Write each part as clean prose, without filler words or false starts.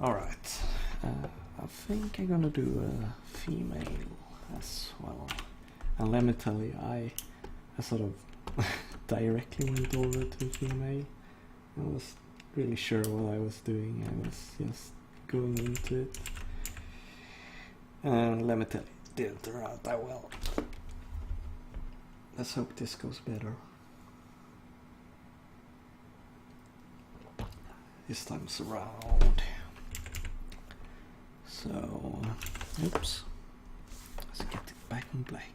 Alright, I think I'm gonna do a female as well. And let me tell you, I sort of directly went over to female. I was really sure what I was doing. I was just going into it. And let me tell you, it didn't turn out that well. Let's hope this goes better. This time's around. So, oops. Let's get it back in black.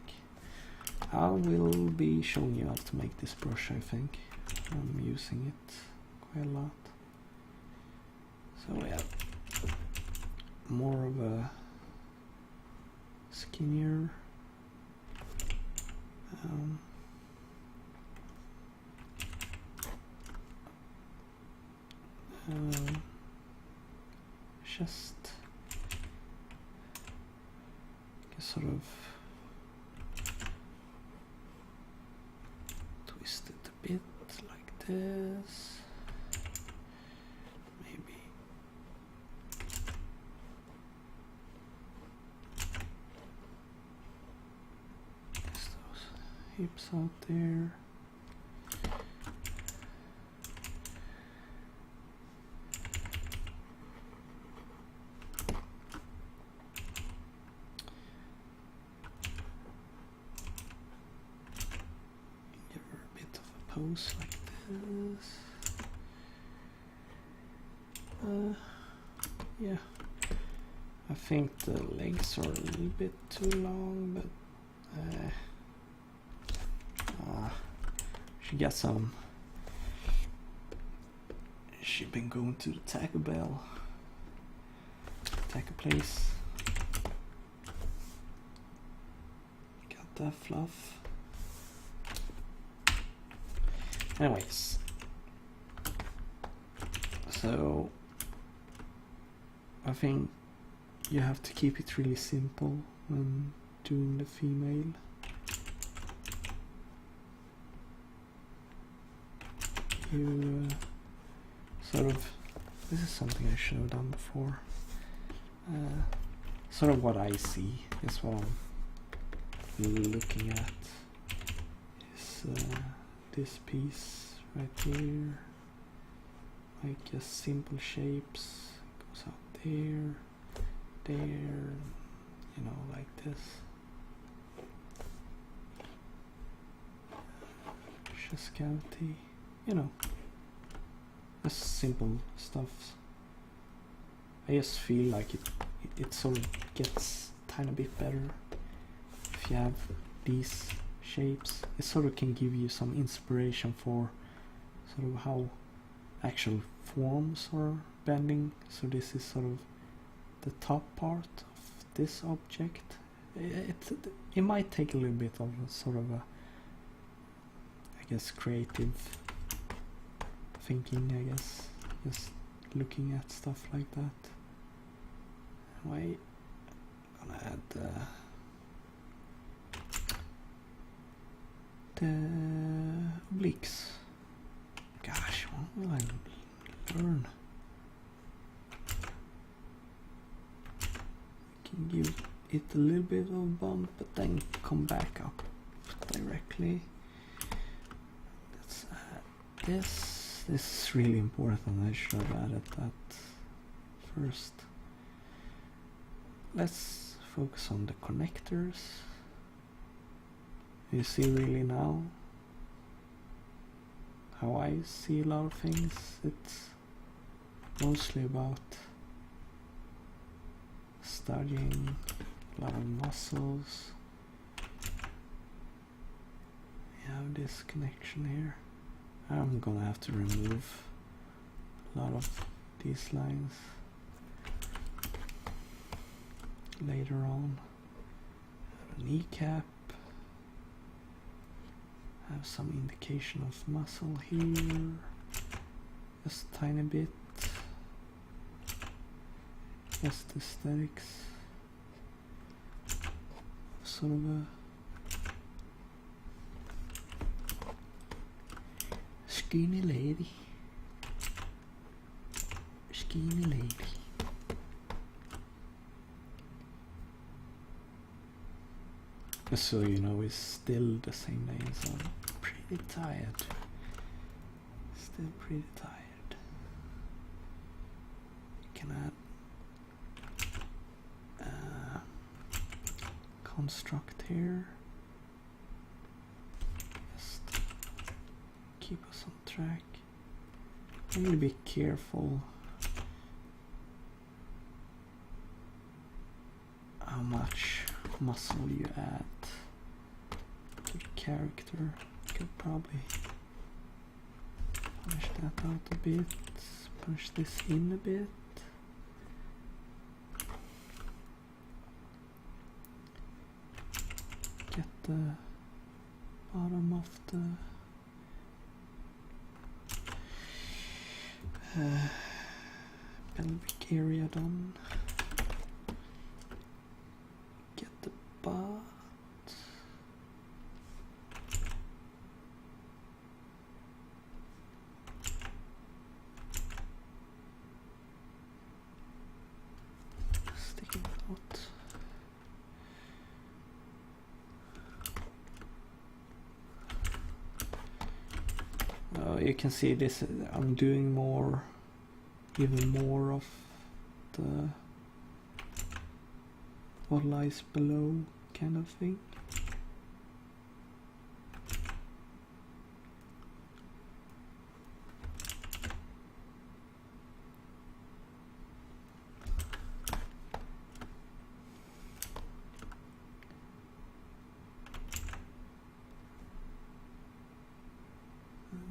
I will be showing you how to make this brush, I think. I'm using it quite a lot. So we have more of a skinnier just sort of twist it a bit like this, maybe. Just those hips out there. Pose like this. Yeah, I think the legs are a little bit too long, but she got some. She's been going to the Taco Bell, Taco place. Got that fluff. Anyways, so I think you have to keep it really simple when doing the female. You sort of, this is something I should have done before. Sort of what I see is what I'm looking at. Is this piece right here, like just simple shapes, goes out there, you know, like this. Just cavity, you know, just simple stuff. I just feel like it sort of gets a tiny bit better if you have these shapes. It sort of can give you some inspiration for sort of how actual forms are bending. So this is sort of the top part of this object. It might take a little bit of a sort of a, I guess, creative thinking, I guess, just looking at stuff like that. Anyway, I'm gonna add the obliques. Gosh, what will I learn? Can give it a little bit of a bump, but then come back up directly. Let's add this. This is really important. I should have added that first. Let's focus on the connectors. You see really now how I see a lot of things. It's mostly about studying a lot of muscles. You have this connection here. I'm gonna have to remove a lot of these lines later on. Have a kneecap. Have some indication of muscle here, just a tiny bit, just aesthetics, sort of a skinny lady, Just so you know, it's still the same day, so I'm pretty tired. Still pretty tired. Can add construct here. Just keep us on track. I need to be careful how much muscle you add to the character. Could probably punch that out a bit, punch this in a bit. Get the bottom of the pelvic area done. Get the butt. Stick it out. You can see this, I'm doing more, even more of the what lies below kind of thing.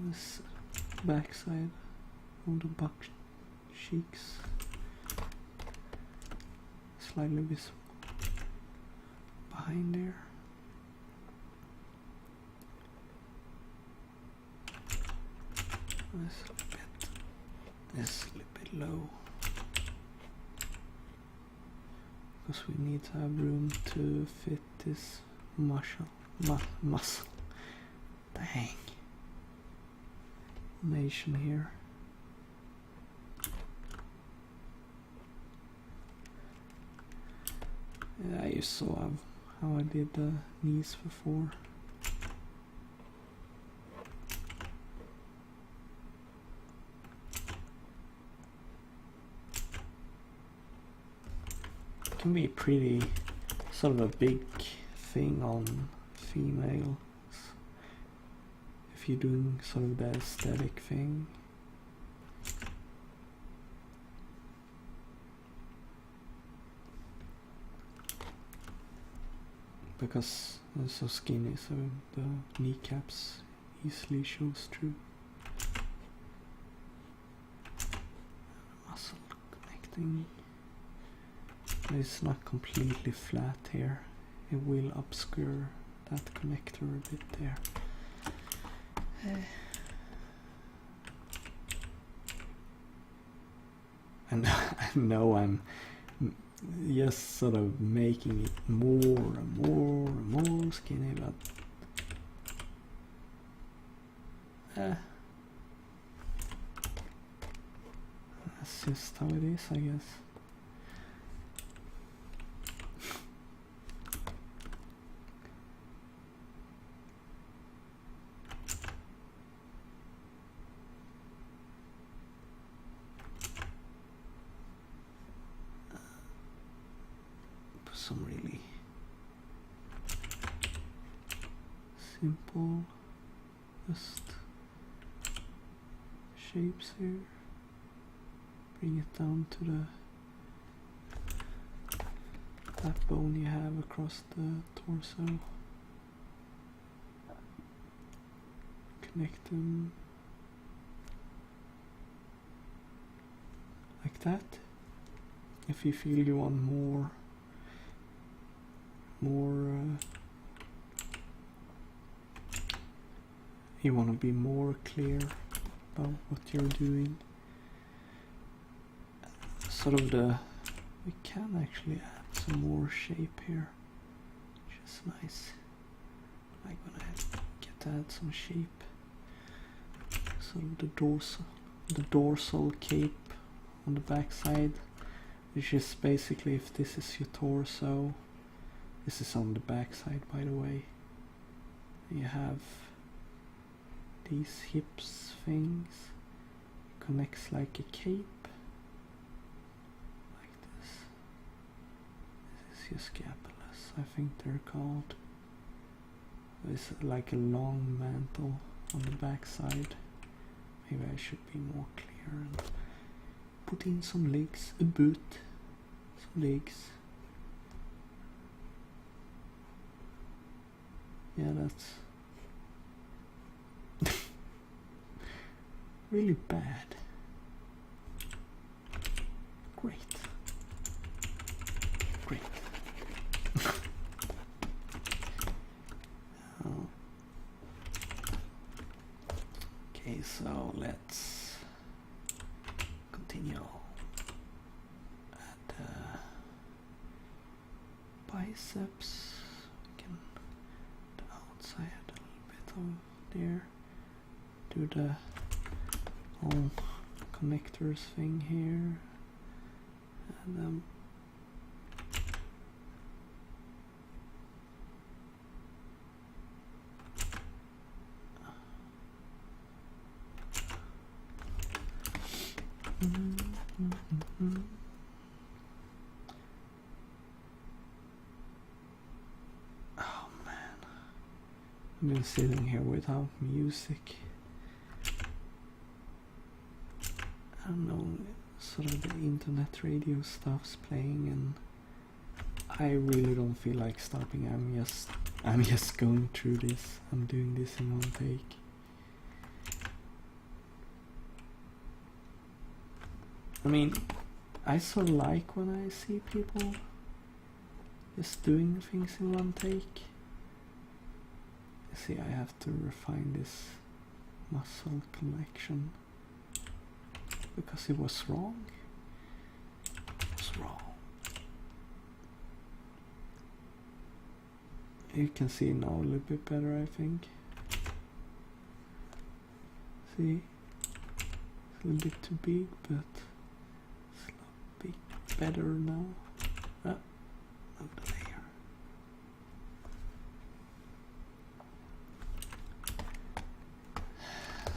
This backside on the butt cheeks slightly visible behind there. This a little bit low because we need to have room to fit this muscle. Dang. Nation here. Yeah, you saw how I did the knees before. It can be pretty sort of a big thing on females if you're doing sort of the aesthetic thing. Because they're so skinny, so the kneecaps easily shows through. Muscle connecting. It's not completely flat here. It will obscure that connector a bit there. And I know I'm just sort of making it more and more and more skinny, but that's just how it is, I guess. Some really simple just shapes here. Bring it down to that bone you have across the torso. Connect them like that. If you feel you want more you want to be more clear about what you're doing. Sort of we can actually add some more shape here, which is nice. Like when I get to add some shape, sort of the dorsal cape on the back side, which is basically if this is your torso This is on the back side, by the way. You have these hips things. Connects like a cape. Like this. This is your scapulas, I think they're called. It's like a long mantle on the back side. Maybe I should be more clear and put in some legs, a boot, some legs. Yeah, that's really bad. Great. Great. Okay, so let's continue at biceps. We can the outside a little bit of there. Do the whole connectors thing here, and then oh man, I've been sitting here without music. I don't know, sort of the internet radio stuff's playing and I really don't feel like stopping. I'm just going through this. I'm doing this in one take. I mean, I sort of like when I see people just doing things in one take. You see, I have to refine this muscle connection because it was wrong. It was wrong. You can see now a little bit better, I think. See? It's a little bit too big, but it's a little bit better now. Move the layer.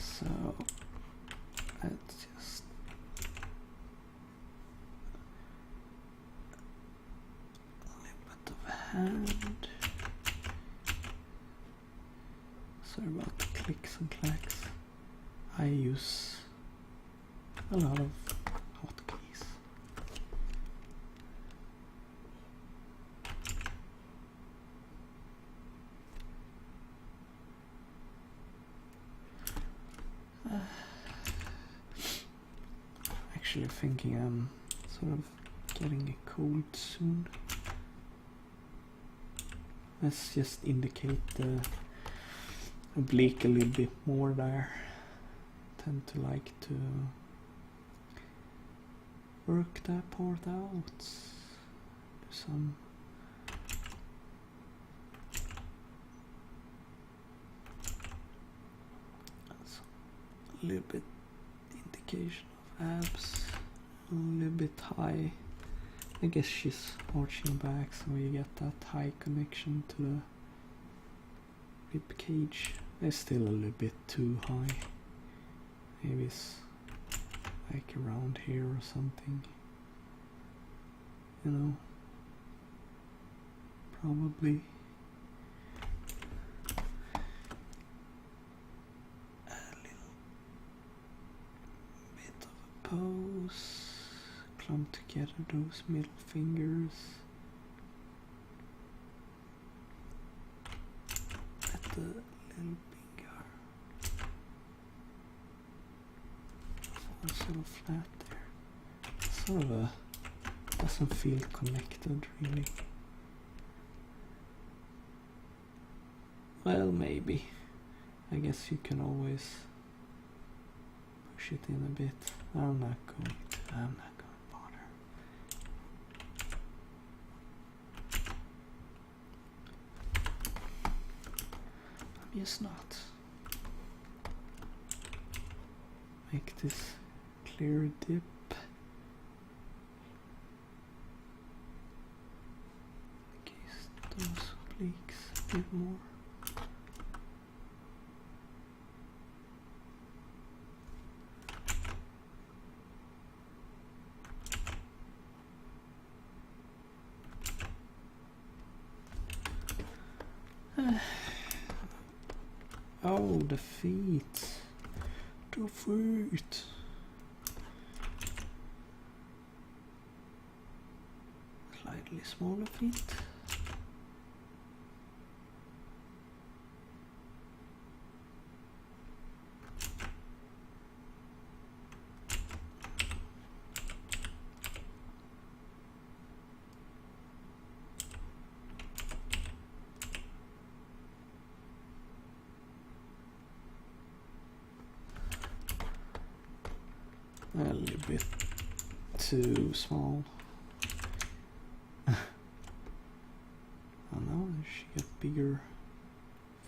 So, let's just a little bit of hand. Sorry about the clicks and clacks. I use a lot of hotkeys. Actually thinking I'm sort of getting a cold soon. Let's just indicate the oblique a little bit more there. Tend to like to work that part out. Do some a little bit indication of abs, a little bit high. I guess she's arching back, so you get that high connection to the rib cage. It's still a little bit too high. Maybe it's like around here or something. You know, probably. A little bit of a pose. Clump together those middle fingers. At the little finger. Sort of flat there. Sort of a doesn't feel connected really. Well, maybe. I guess you can always push it in a bit. I'm not going to bother. I'm just not. Make this clear dip. Okay, leaks a bit more. Oh, the feet. The feet. Slightly smaller feet. A little bit too small. Oh no, she got bigger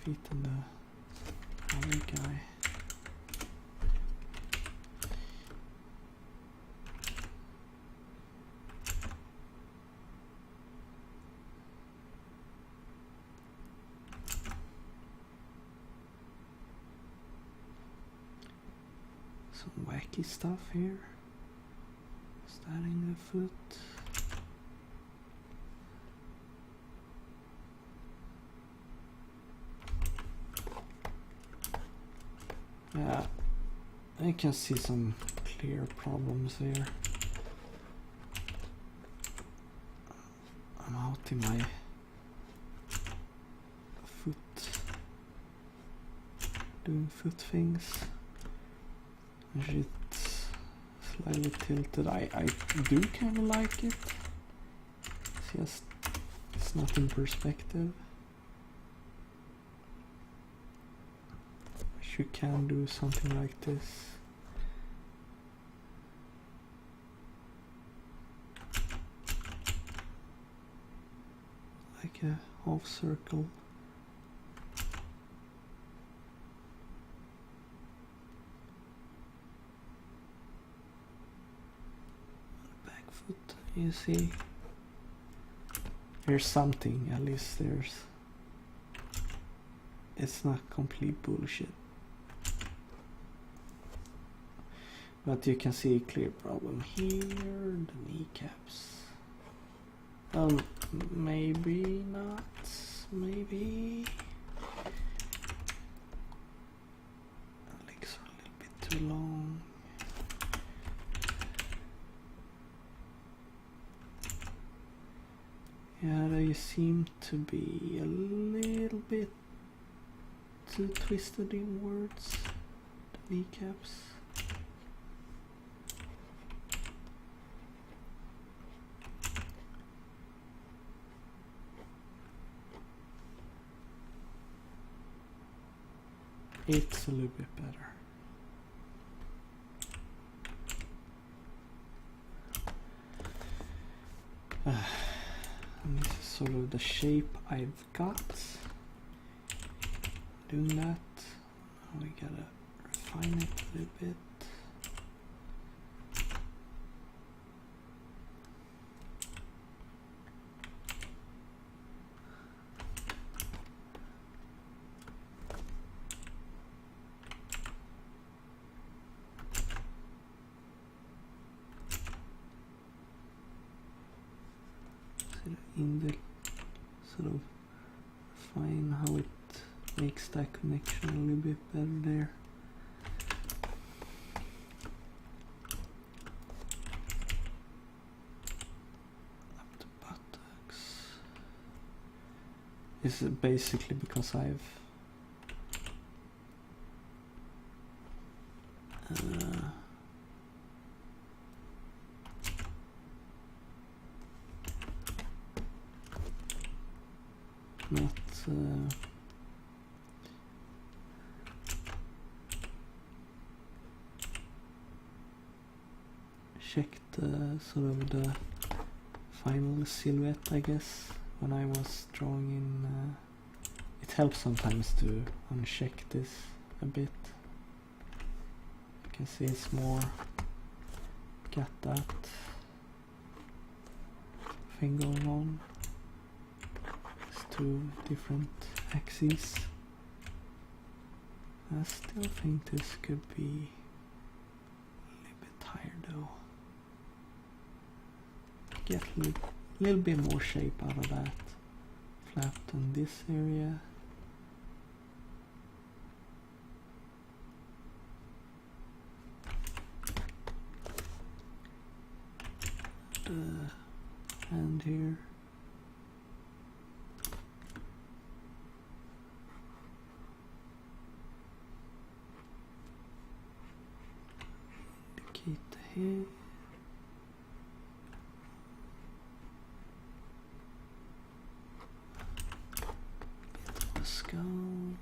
feet than the other guy. Some wacky stuff here. Starting the foot. Yeah, I can see some clear problems here. I'm out in my foot, doing foot things. It's slightly tilted. I do kind of like it. It's just, it's not in perspective. Wish you can do something like this. Like a half circle. You see, there's something, at least it's not complete bullshit. But you can see a clear problem here, the kneecaps. Maybe not, maybe. Legs are a little bit too long. Yeah, they seem to be a little bit too twisted inwards, the kneecaps. It's a little bit better. And this is sort of the shape I've got. Doing that, now we gotta refine it a little bit. In the sort of refine how it makes that connection a little bit better there. Up the buttocks. This is basically because I've not checked sort of the final silhouette, I guess, when I was drawing in. It helps sometimes to uncheck this a bit. You can see it's more got that thing going on. It's two different axes. I still think this could be a little bit higher though. Get a little bit more shape out of that. Flapped on this area. The hand here. Indicate the head. Bit of a skull.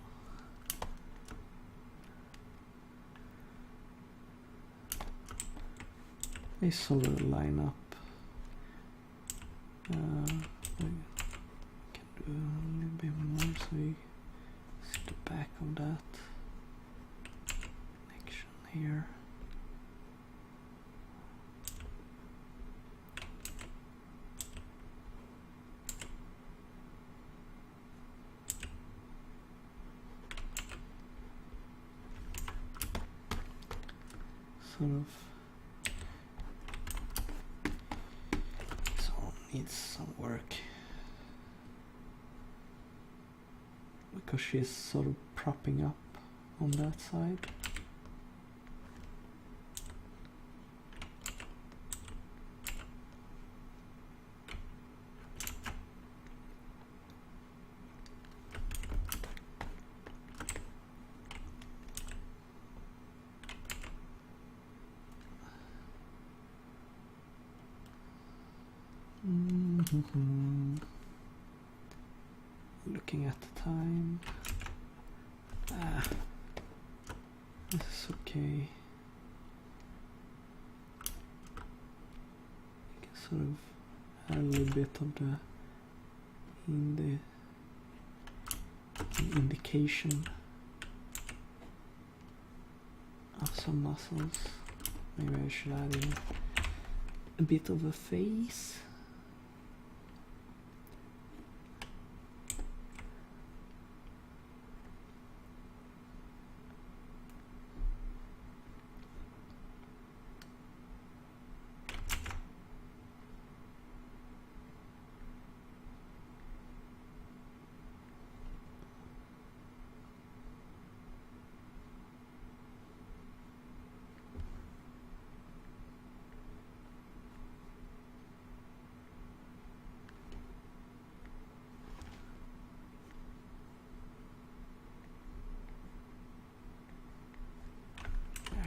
They sort of line up. We can do a little bit more so you see the back of that connection here. Sort of. Needs some work because she's sort of propping up on that side. Looking at the time. This is okay. You can sort of add a little bit of the indication of some muscles. Maybe I should add in a bit of a face.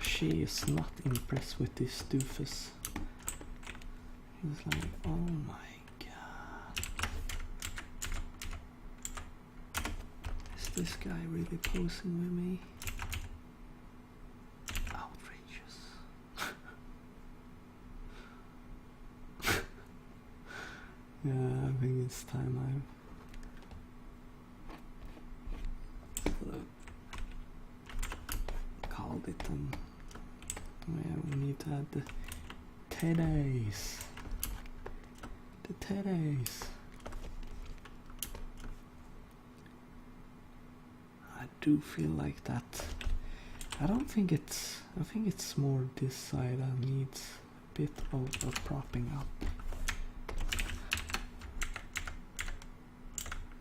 She is not impressed with this doofus. He's like, oh my god. Is this guy really posing with me? Outrageous. Yeah, I think it's time I've sort of called it and yeah, we need to add the teddies. The teddies. I do feel like that. I think it's more this side that needs a bit of propping up.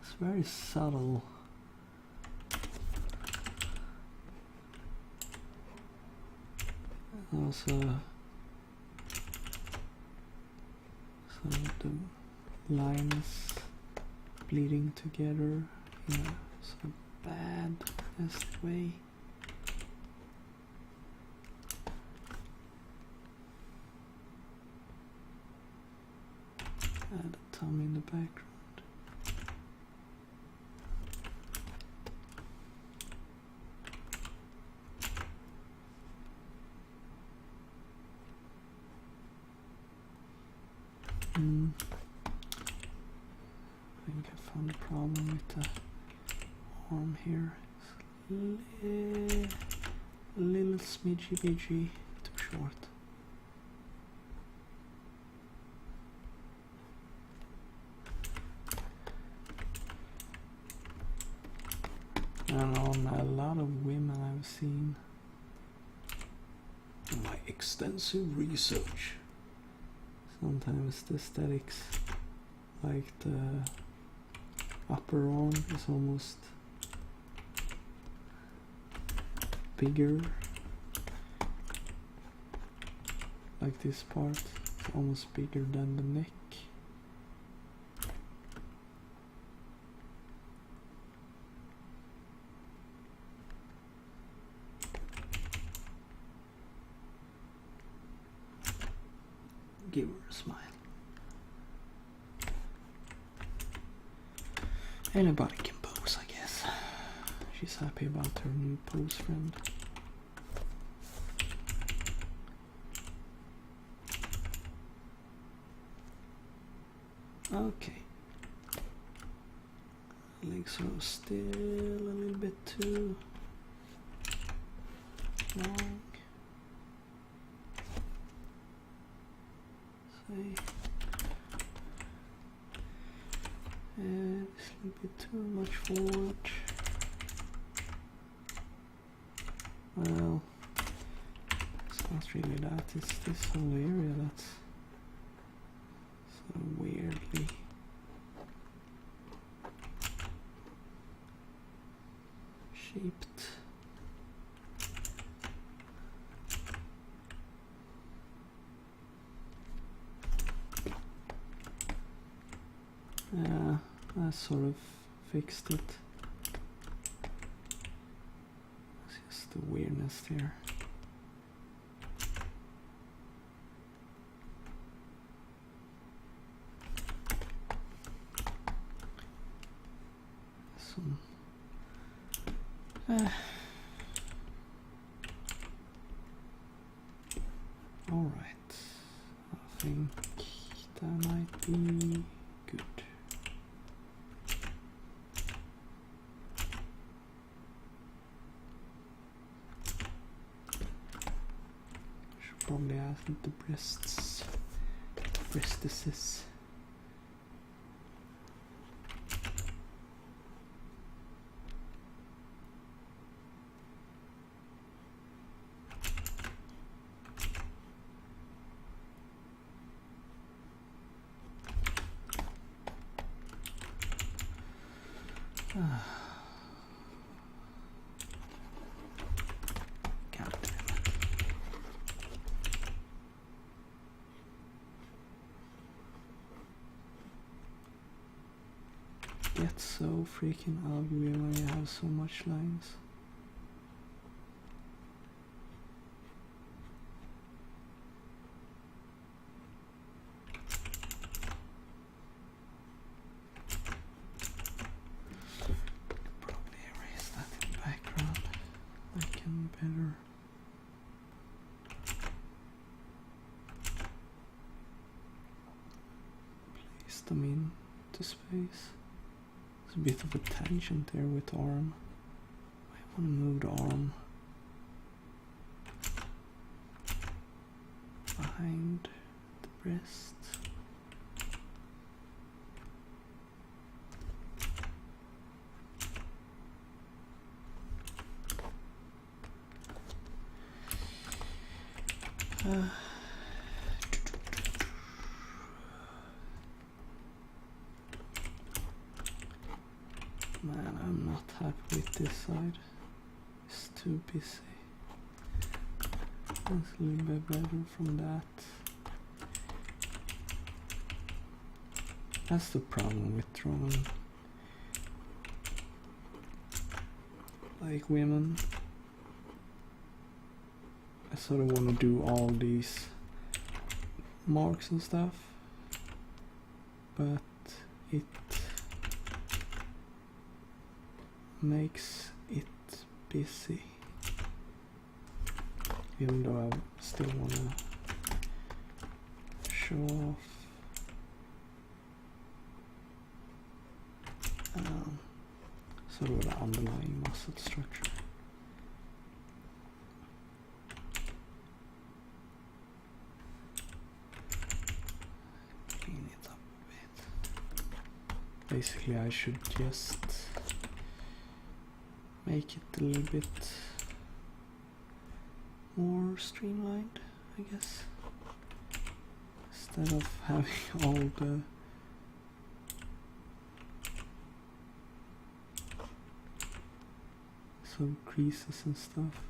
It's very subtle. Also, some of the lines bleeding together in a sort of bad way. Add a tummy in the background. I think I found a problem with the arm here. It's a little smidgy bidgy too short. and on a lot of women I've seen. My extensive research. Sometimes the aesthetics, like the upper arm is almost bigger, like this part is almost bigger than the neck. Give her a smile. Anybody can pose, I guess. She's happy about her new pose friend. Okay. Legs are still a little bit too long. Say. And it's a little bit too much forward. Well, it's not really that, it's this whole area that's so weirdly shaped. Yeah, I sort of fixed it. It's just the weirdness there. Some all right, I think that might be good. Should probably add the breastises. Gets so freaking ugly when you have so much lines. Probably erase that in the background. I can better place them into space. There's a bit of a tangent there with the arm. I want to move the arm behind the breast. Man, I'm not happy with this side. It's too busy. That's a little bit better from that. That's the problem with drawing like women. I sort of want to do all these marks and stuff, but it makes it busy, even though I still want to show off sort of the underlying muscle structure. Clean it up a bit. Basically I should just make it a little bit more streamlined, I guess, instead of having all the some creases and stuff.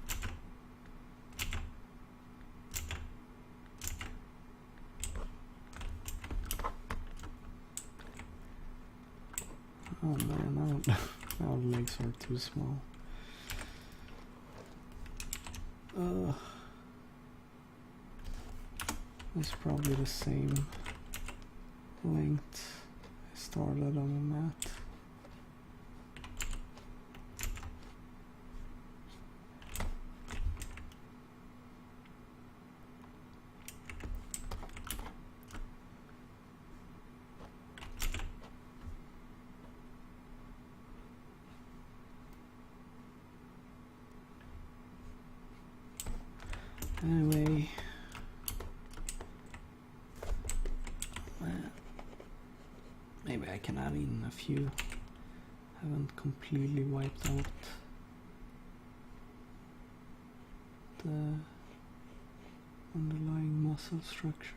Oh man, now the legs are too small. It's probably the same length I started on the mat. Anyway, maybe I can add in a few. Haven't completely wiped out the underlying muscle structure.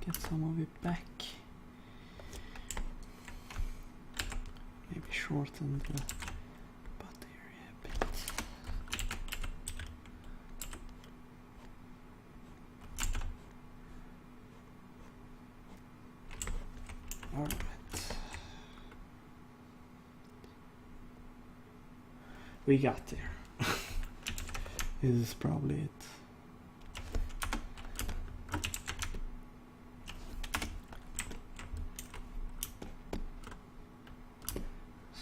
Get some of it back. Maybe shorten the butt area a bit. Alright. We got there. This is probably it.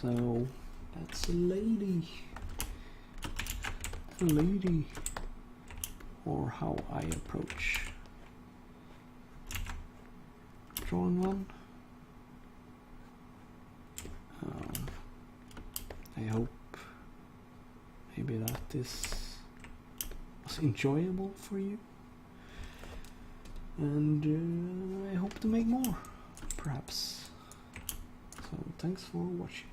So that's a lady. The lady, or how I approach drawing one. I hope maybe that this was enjoyable for you, and I hope to make more, perhaps. So thanks for watching.